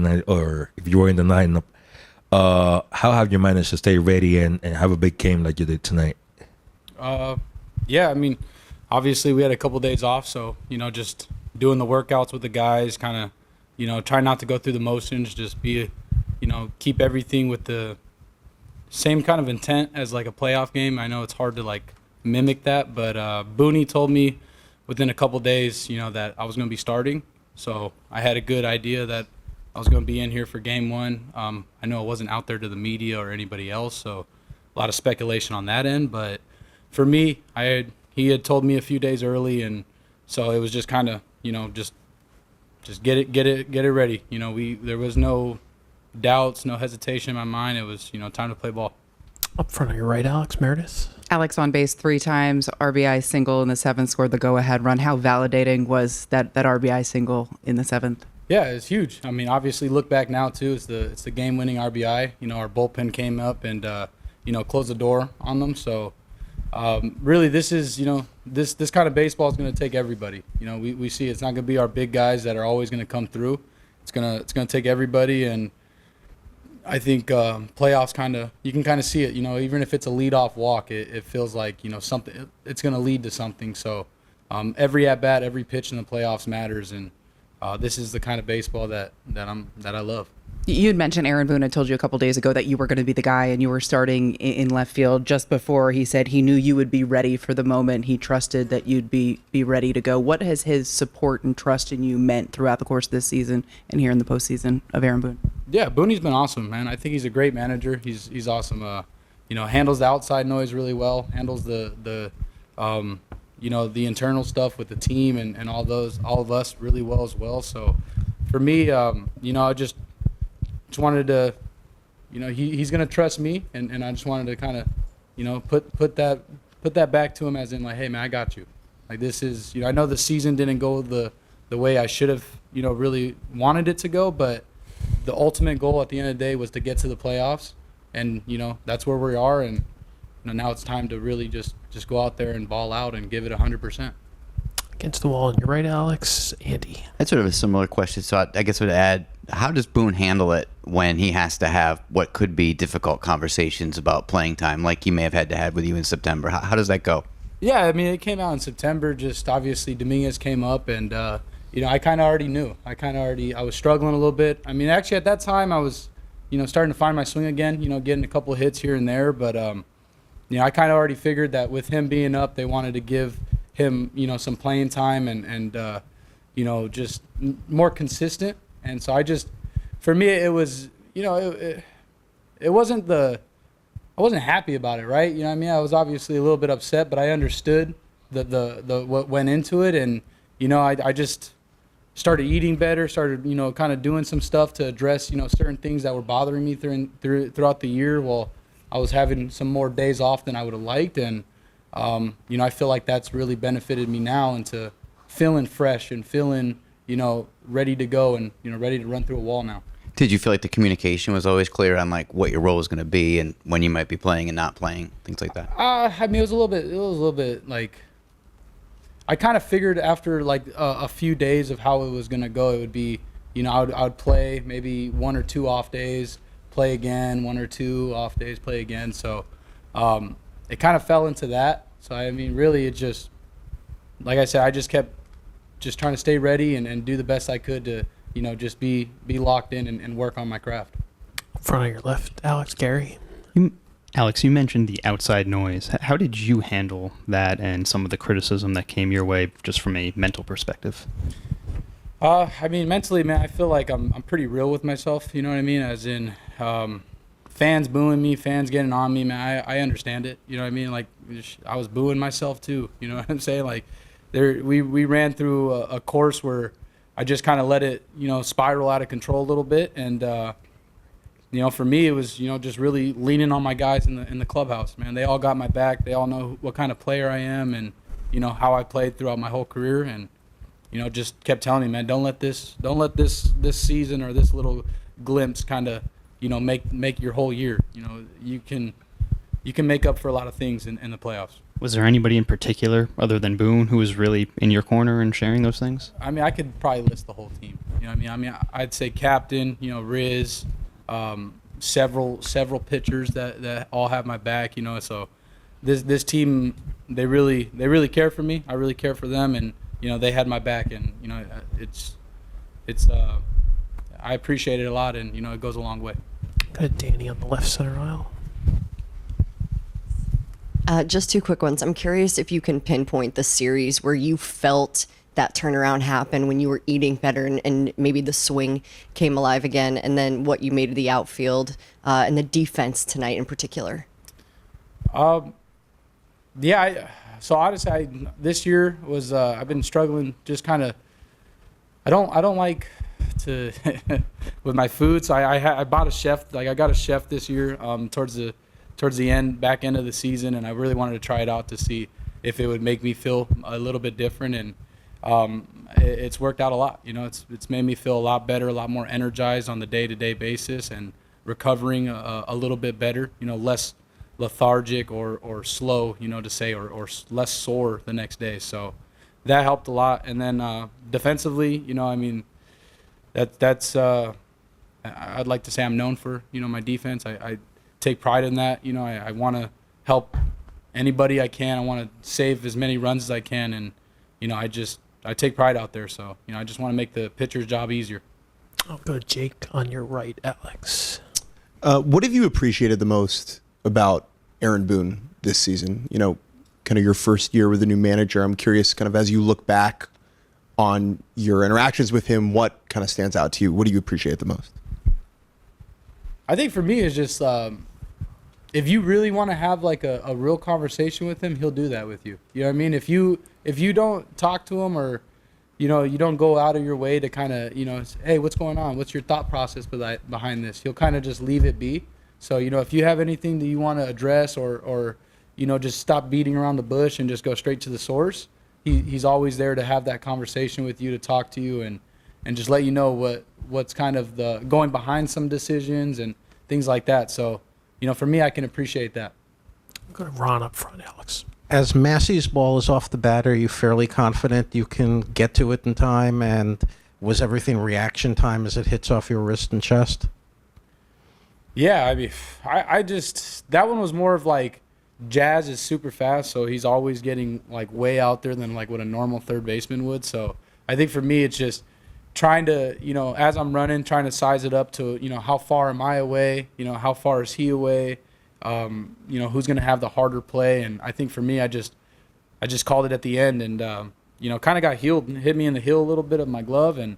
tonight, or if you were in the lineup, how have you managed to stay ready and have a big game like you did tonight? Yeah, I mean, obviously we had a couple days off, so, just doing the workouts with the guys, kind of, try not to go through the motions, just be, keep everything with the same kind of intent as like a playoff game. I know it's hard to like mimic that, but Booney told me within a couple days, that I was going to be starting. So I had a good idea that I was going to be in here for game one. I know it wasn't out there to the media or anybody else, so a lot of speculation on that end. But for me, he had told me a few days early, and so it was just kind of, just get it ready. There was no doubts, no hesitation in my mind. It was, time to play ball. Up front on your right, Alex Meredith. Alex on base 3 times, RBI single in the 7th, scored the go-ahead run. How validating was that RBI single in the 7th? Yeah, it's huge. I mean, obviously, look back now too. It's the game-winning RBI. Our bullpen came up and closed the door on them. So really, this is this kind of baseball is going to take everybody. We see it's not going to be our big guys that are always going to come through. It's gonna take everybody, and I think playoffs you can kind of see it. Even if it's a leadoff walk, it feels like something. It's going to lead to something. So every at bat, every pitch in the playoffs matters, and this is the kind of baseball that I love. You had mentioned Aaron Boone had told you a couple days ago that you were going to be the guy and you were starting in left field. Just before, he said he knew you would be ready for the moment. He trusted that you'd be ready to go. What has his support and trust in you meant throughout the course of this season and here in the postseason of Aaron Boone? Yeah, Boone's been awesome, man. I think he's a great manager. He's awesome. Handles the outside noise really well. Handles the internal stuff with the team and all of us really well as well. So for me, I just wanted to, he's going to trust me, and I just wanted to kind of, put that back to him as in like, hey man, I got you. Like this is, I know the season didn't go the way I should have, really wanted it to go, but the ultimate goal at the end of the day was to get to the playoffs, and that's where we are, and now it's time to really just go out there and ball out and give it 100%. Against the wall on your right, Alex. Andy. That's sort of a similar question. So I guess I would add, how does Boone handle it when he has to have what could be difficult conversations about playing time, like he may have had to have with you in September? How does that go? Yeah, I mean, it came out in September. Just obviously Dominguez came up, and I kind of already knew. I was struggling a little bit. I mean, actually at that time I was, starting to find my swing again. Getting a couple of hits here and there, but I kind of already figured that with him being up, they wanted to give him, some playing time and just more consistent. And so for me, it was, it wasn't I wasn't happy about it, right? I was obviously a little bit upset, but I understood the what went into it. And, I just started eating better, started, kind of doing some stuff to address, certain things that were bothering me throughout the year. Well, I was having some more days off than I would have liked. And, I feel like that's really benefited me now into feeling fresh and feeling, ready to go and, ready to run through a wall now. Did you feel like the communication was always clear on like what your role was going to be and when you might be playing and not playing, things like that? I mean, it was a little bit like, I kind of figured after like a few days of how it was going to go, it would be, I would play maybe 1 or 2 off days, play again, 1 or 2 off days, play again. So it kind of fell into that. So, I mean, really it just, like I said, I just kept just trying to stay ready and do the best I could to, just be locked in and work on my craft. Front of your left, Alex. Gary. Alex, you mentioned the outside noise. How did you handle that and some of the criticism that came your way just from a mental perspective? I mean, mentally, man, I feel like I'm pretty real with myself, you know what I mean? As in, fans booing me, fans getting on me, man, I understand it, you know what I mean? Like, I was booing myself too, you know what I'm saying? Like, we ran through a course where I just kind of let it, spiral out of control a little bit, and for me, it was, just really leaning on my guys in the clubhouse, man. They all got my back. They all know what kind of player I am and, how I played throughout my whole career. And, just kept telling me, man, don't let this season or this little glimpse kind of, make your whole year. You you can make up for a lot of things in the playoffs. Was there anybody in particular other than Boone who was really in your corner and sharing those things? I mean, I could probably list the whole team. You know what I mean? I'd say captain, Riz, several pitchers that all have my back, So this team, they really care for me. I really care for them, and they had my back, and it's I appreciate it a lot, and it goes a long way. Got Danny on the left center aisle. Just two quick ones. I'm curious if you can pinpoint the series where you felt that turnaround happen, when you were eating better and maybe the swing came alive again, and then what you made of the outfield and the defense tonight in particular. Yeah. So honestly, this year was I've been struggling. Just kind of, I don't like to with my food. So I bought a chef. Like I got a chef this year towards the back end of the season, and I really wanted to try it out to see if it would make me feel a little bit different, and it's worked out a lot. It's made me feel a lot better, a lot more energized on the day-to-day basis, and recovering a little bit better. Less lethargic or slow, to say, or less sore the next day. So that helped a lot. And then defensively, that's I'd like to say I'm known for my defense. I take pride in that. I want to help anybody I can. I want to save as many runs as I can, and I take pride out there. So I just want to make the pitcher's job easier. I'll go to Jake on your right, Alex. What have you appreciated the most about Aaron Boone this season? Kind of your first year with a new manager. I'm curious, kind of as you look back on your interactions with him, what kind of stands out to you? What do you appreciate the most? I think for me, it's just if you really want to have like a real conversation with him, he'll do that with you. You know what I mean? If you don't talk to him, or you don't go out of your way to kind of hey, what's going on? What's your thought process behind this? He'll kind of just leave it be. So if you have anything that you want to address, or just stop beating around the bush and just go straight to the source, he's always there to have that conversation with you, to talk to you, and just let you know what's kind of the going behind some decisions and things like that. So for me, I can appreciate that. I'm going to Ron up front, Alex. As Massey's ball is off the bat, are you fairly confident you can get to it in time? And was everything reaction time as it hits off your wrist and chest? Yeah, I mean, I just, that one was more of like, Jazz is super fast, so he's always getting like way out there than like what a normal third baseman would. So I think for me, it's just trying to, as I'm running, trying to size it up to, how far am I away? How far is he away? Who's going to have the harder play? And I think for me, I just called it at the end, and, kind of got healed and hit me in the heel a little bit of my glove. And,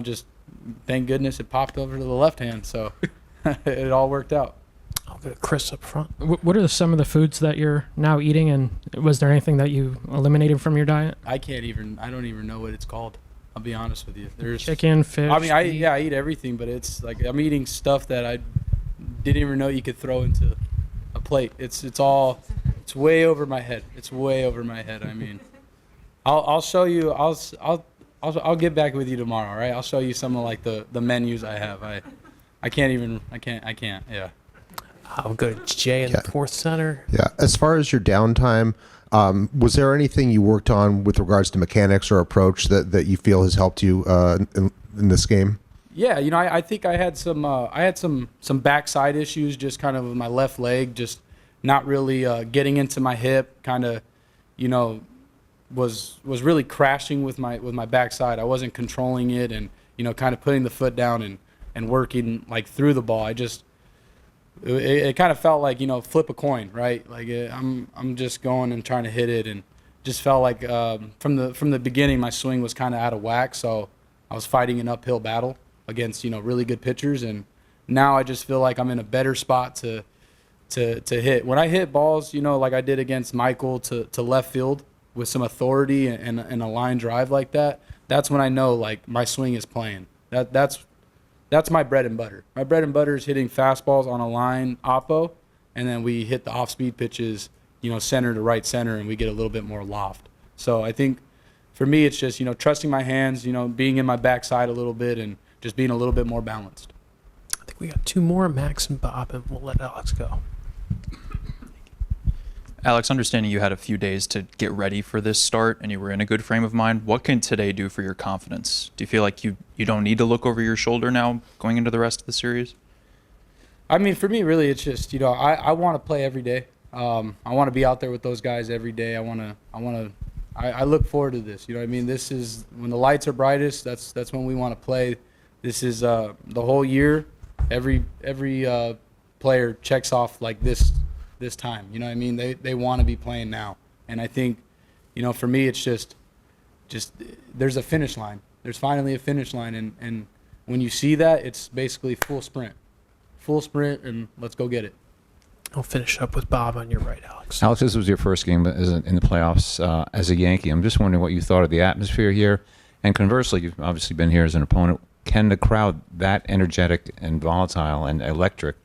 just thank goodness it popped over to the left hand. So it all worked out. I'll go to Chris up front. What are some of the foods that you're now eating, and was there anything that you eliminated from your diet? I don't even know what it's called. I'll be honest with you. There's chicken, fish. I mean, I eat everything, but it's like I'm eating stuff that I didn't even know you could throw into a plate. It's way over my head. It's way over my head. I mean, I'll show you. I'll get back with you tomorrow. All right? I'll show you some of like the menus I have. I can't. Yeah. I'll go to Jay in the fourth center. Yeah. As far as your downtime, was there anything you worked on with regards to mechanics or approach that you feel has helped you in this game? Yeah, I think I had some backside issues, just kind of with my left leg, just not really getting into my hip, kind of, was really crashing with my backside. I wasn't controlling it, and kind of putting the foot down and working like through the ball. It kind of felt like flip a coin, right? Like I'm just going and trying to hit it, and just felt like from the beginning my swing was kind of out of whack. So I was fighting an uphill battle against really good pitchers, and now I just feel like I'm in a better spot to hit. When I hit balls, like I did against Michael to left field with some authority and a line drive like that, that's when I know like my swing is playing. That's my bread and butter. My bread and butter is hitting fastballs on a line oppo, and then we hit the off-speed pitches, center to right center, and we get a little bit more loft. So I think for me, it's just, trusting my hands, being in my backside a little bit, and just being a little bit more balanced. I think we got two more, Max and Bob, and we'll let Alex go. Alex, understanding you had a few days to get ready for this start and you were in a good frame of mind, what can today do for your confidence? Do you feel like you don't need to look over your shoulder now going into the rest of the series? I mean, for me, really, it's just, I want to play every day. I want to be out there with those guys every day. I look forward to this. You know what I mean? This is when the lights are brightest. That's when we want to play. This is the whole year. Every player checks off like this time. You know what I mean? They want to be playing now. And I think, for me, it's just there's a finish line. There's finally a finish line, and when you see that, it's basically full sprint, and let's go get it. I'll finish up with Bob on your right, Alex. Alex, this was your first game in the playoffs as a Yankee. I'm just wondering what you thought of the atmosphere here. And conversely, you've obviously been here as an opponent. Can the crowd, that energetic and volatile and electric,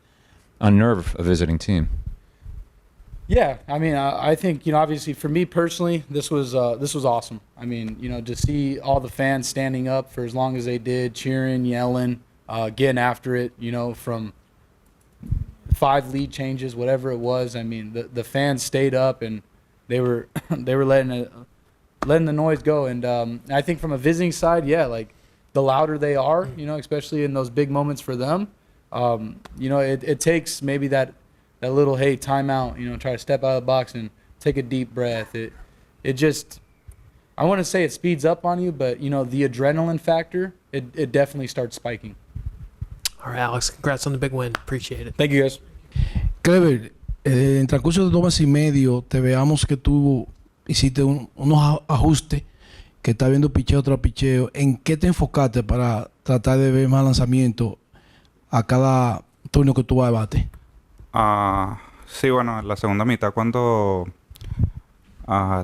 unnerve a visiting team? Yeah, I mean, I think, obviously for me personally, this was awesome. I mean, to see all the fans standing up for as long as they did, cheering, yelling, getting after it, from 5 lead changes, whatever it was. I mean, the fans stayed up and they were letting the noise go. And I think from a visiting side, yeah, like the louder they are, especially in those big moments for them, it takes maybe that little, hey, timeout, try to step out of the box and take a deep breath. It just, I want to say it speeds up on you, but the adrenaline factor, it definitely starts spiking. All right, Alex, congrats on the big win. Appreciate it. Thank you, guys. Gleyber, en transcurso de 2 meses y medio, te veamos que tú hiciste unos ajustes, que está viendo picheo tras picheo. ¿En qué te enfocaste para tratar de ver más lanzamiento a cada turno que tú vas a bate? Sí, bueno, en la segunda mitad cuando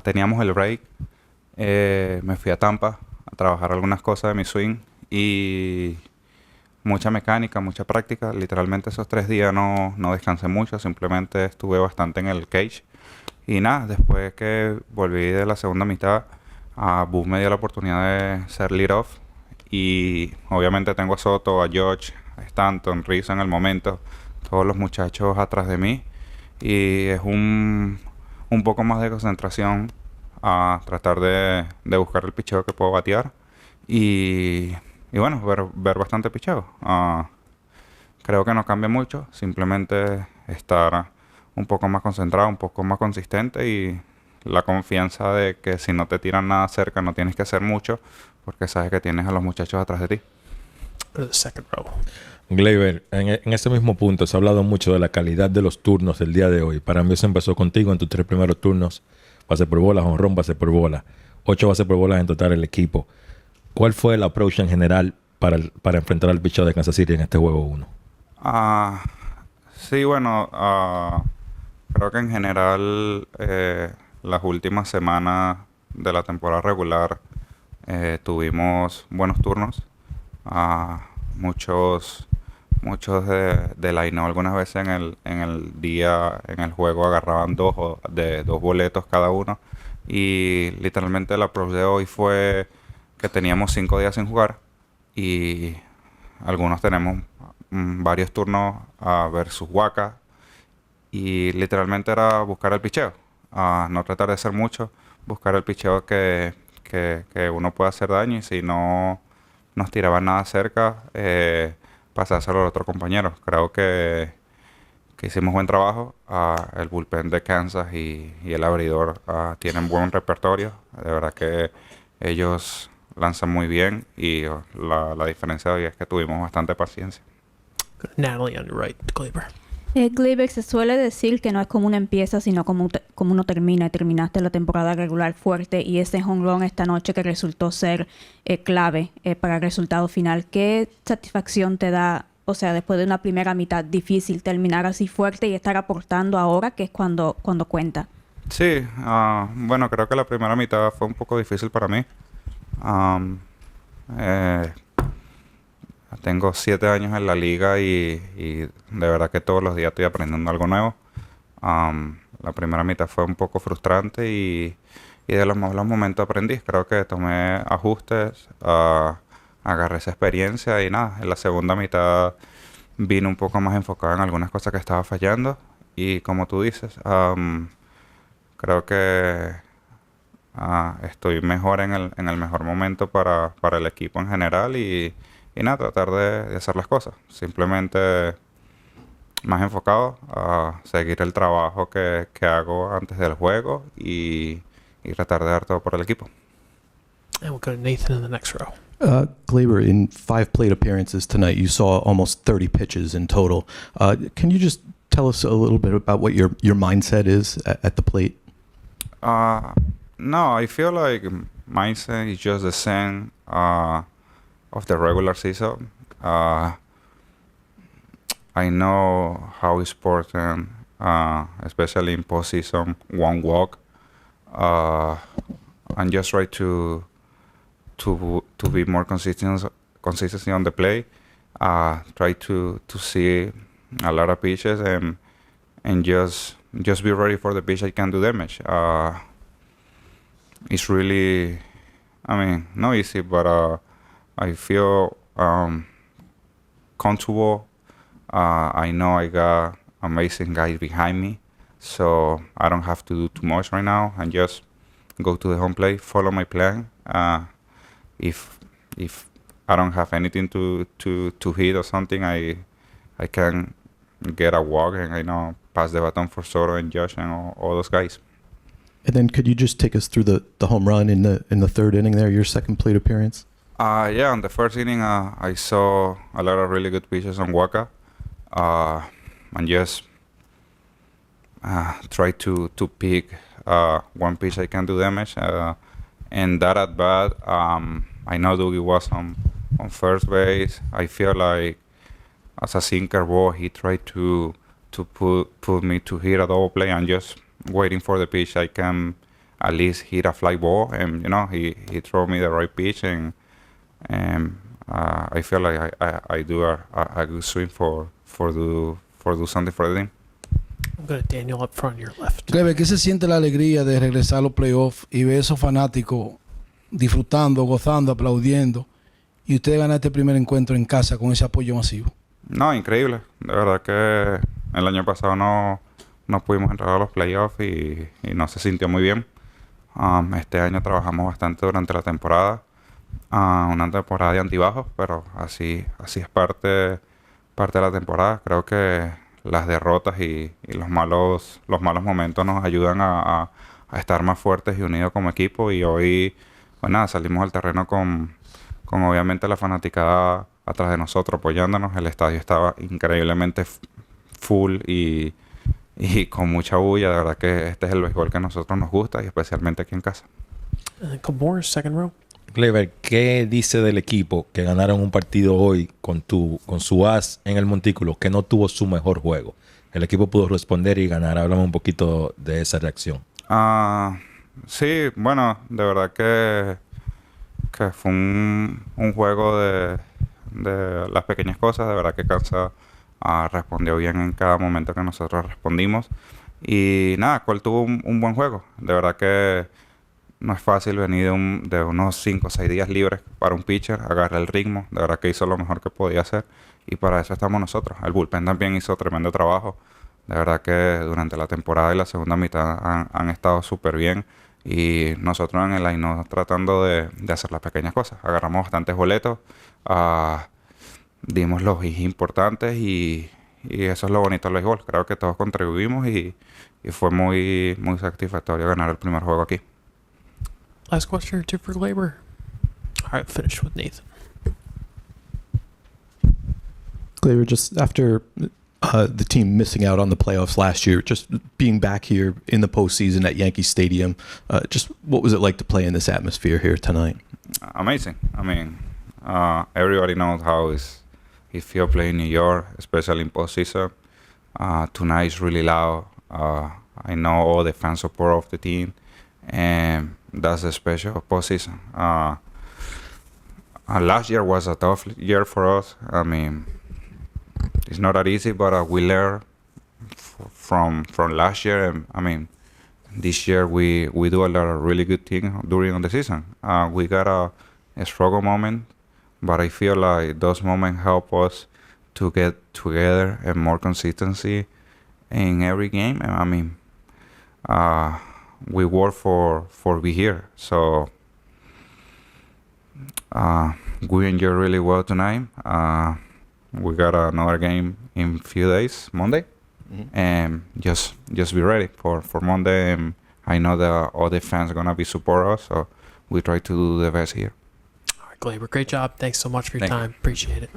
teníamos el break, me fui a Tampa a trabajar algunas cosas de mi swing y mucha mecánica, mucha práctica. Literalmente esos 3 días no descansé mucho, simplemente estuve bastante en el cage. Y nada, después que volví de la segunda mitad, Boone me dio la oportunidad de ser lead-off. Y obviamente tengo a Soto, a George, a Stanton, Rizzo en el momento, todos los muchachos atrás de mí. Y es un poco más de concentración a tratar de buscar el picheo que puedo batear. Y bueno, ver bastante picheo. Creo que no cambia mucho, simplemente estar un poco más concentrado, un poco más consistente y la confianza de que si no te tiran nada cerca no tienes que hacer mucho porque sabes que tienes a los muchachos atrás de ti. Go to the second row. Gleyber, en ese mismo punto se ha hablado mucho de la calidad de los turnos del día de hoy. Para mí eso empezó contigo en tus 3 primeros turnos. Base por bola, jonrón, base por bola. 8 bases por bola en total el equipo. ¿Cuál fue el approach en general para enfrentar al picheo de Kansas City en este juego 1? Sí, bueno, creo que en general las últimas semanas de la temporada regular tuvimos buenos turnos. Muchos de line algunas veces en el día, en el juego agarraban 2 boletos cada uno. Y literalmente el approach de hoy fue que teníamos 5 días sin jugar y algunos tenemos varios turnos versus Waka y literalmente era buscar el picheo, no tratar de hacer mucho, buscar el picheo que uno pueda hacer daño y si no nos tiraban nada cerca, pasárselo al otro compañero. Creo que hicimos buen trabajo. El bullpen de Kansas y el abridor tienen buen repertorio. De verdad que ellos lanzan muy bien y la diferencia de hoy es que tuvimos bastante paciencia. Natalie on your right, Gleyber. Gleyber, se suele decir que no es como uno empieza, sino como uno termina. Terminaste la temporada regular fuerte y ese jonrón esta noche que resultó ser clave para el resultado final. ¿Qué satisfacción te da, o sea, después de una primera mitad difícil, terminar así fuerte y estar aportando ahora, que es cuando cuenta? Sí, bueno, creo que la primera mitad fue un poco difícil para mí. Tengo 7 años en la liga y de verdad que todos los días estoy aprendiendo algo nuevo. La primera mitad fue un poco frustrante y de los malos momentos aprendí. Creo que tomé ajustes, agarré esa experiencia y nada, en la segunda mitad vine un poco más enfocado en algunas cosas que estaba fallando y como tú dices, creo que estoy mejor en el mejor momento para el equipo en general y nada, tratar de hacer las cosas. Simplemente más enfocado a seguir el trabajo que hago antes del juego y tratar de dar todo por el equipo. And we'll go to Nathan in the next row. Gleyber, in 5 plate appearances tonight, you saw almost 30 pitches in total. Can you just tell us a little bit about what your mindset is at the plate? No, I feel like mindset is just the same of the regular season. I know how important, especially in postseason, one walk. And just try to be more consistency on the play. Try to see a lot of pitches and just be ready for the pitch that can do damage. It's really, not easy, but I feel comfortable. I know I got amazing guys behind me, so I don't have to do too much right now and just go to the home plate, follow my plan. If I don't have anything to hit or something, I can get a walk and pass the baton for Soto and Josh and all those guys. And then could you just take us through the home run in the third inning there, your second plate appearance? Yeah, in the first inning, I saw a lot of really good pitches on Waka, and just try to pick one pitch I can do damage. And that at bat, I know Dougie was on first base. I feel like as a sinker ball, he tried to put me to hit a double play and just waiting for the pitch I can at least hit a fly ball. And he threw me the right pitch, and I feel like I do a good swing for do something for the team. I'm going to Daniel up front, your left. Gleyber, ¿qué se siente la alegría de regresar a los playoffs y ver esos fanáticos disfrutando, gozando, aplaudiendo y usted gana este primer encuentro en casa con ese apoyo masivo? No, increíble. De verdad que el año pasado no pudimos entrar a los playoffs y no se sintió muy bien. Este año trabajamos bastante durante la temporada. Una temporada de antibajos, pero así es parte de la temporada. Creo que las derrotas y los malos momentos nos ayudan a estar más fuertes y unidos como equipo. Y hoy, pues nada, salimos al terreno con obviamente la fanaticada atrás de nosotros apoyándonos. El estadio estaba increíblemente full y con mucha bulla. De verdad que este es el béisbol que a nosotros nos gusta y especialmente aquí en casa. Gabor, second row. Gleyber, ¿qué dice del equipo que ganaron un partido hoy con su as en el montículo que no tuvo su mejor juego? El equipo pudo responder y ganar. Háblame un poquito de esa reacción. Sí, bueno, de verdad que fue un juego de las pequeñas cosas. De verdad que Kansas respondió bien en cada momento que nosotros respondimos. Y nada, Cole tuvo un buen juego. De verdad que no es fácil venir de unos 5 o 6 días libres para un pitcher, agarrar el ritmo. De verdad que hizo lo mejor que podía hacer y para eso estamos nosotros. El bullpen también hizo tremendo trabajo. De verdad que durante la temporada y la segunda mitad han estado súper bien y nosotros en el line tratando de hacer las pequeñas cosas. Agarramos bastantes boletos, dimos los hits importantes y eso es lo bonito del béisbol. Creo que todos contribuimos y fue muy, muy satisfactorio ganar el primer juego aquí. Last question or two for Gleyber. All right, finish with Nathan. Gleyber, just after the team missing out on the playoffs last year, just being back here in the postseason at Yankee Stadium, just what was it like to play in this atmosphere here tonight? Amazing. I mean, everybody knows how it feels playing in New York, especially in postseason. Tonight is really loud. I know all the fan support of the team, and that's a special postseason. Last year was a tough year for us. I mean, it's not that easy, but we learned from last year. And I mean, this year we do a lot of really good things during the season. We got a struggle moment, but I feel like those moments help us to get together and more consistency in every game. And I mean, we work for be here. So we enjoy really well tonight. We got another game in few days, Monday, and just be ready for Monday. And I know that all the fans are gonna be support us, so we try to do the best here. All right, Gleyber, great job. Thanks so much for your Thank you. time. Appreciate it.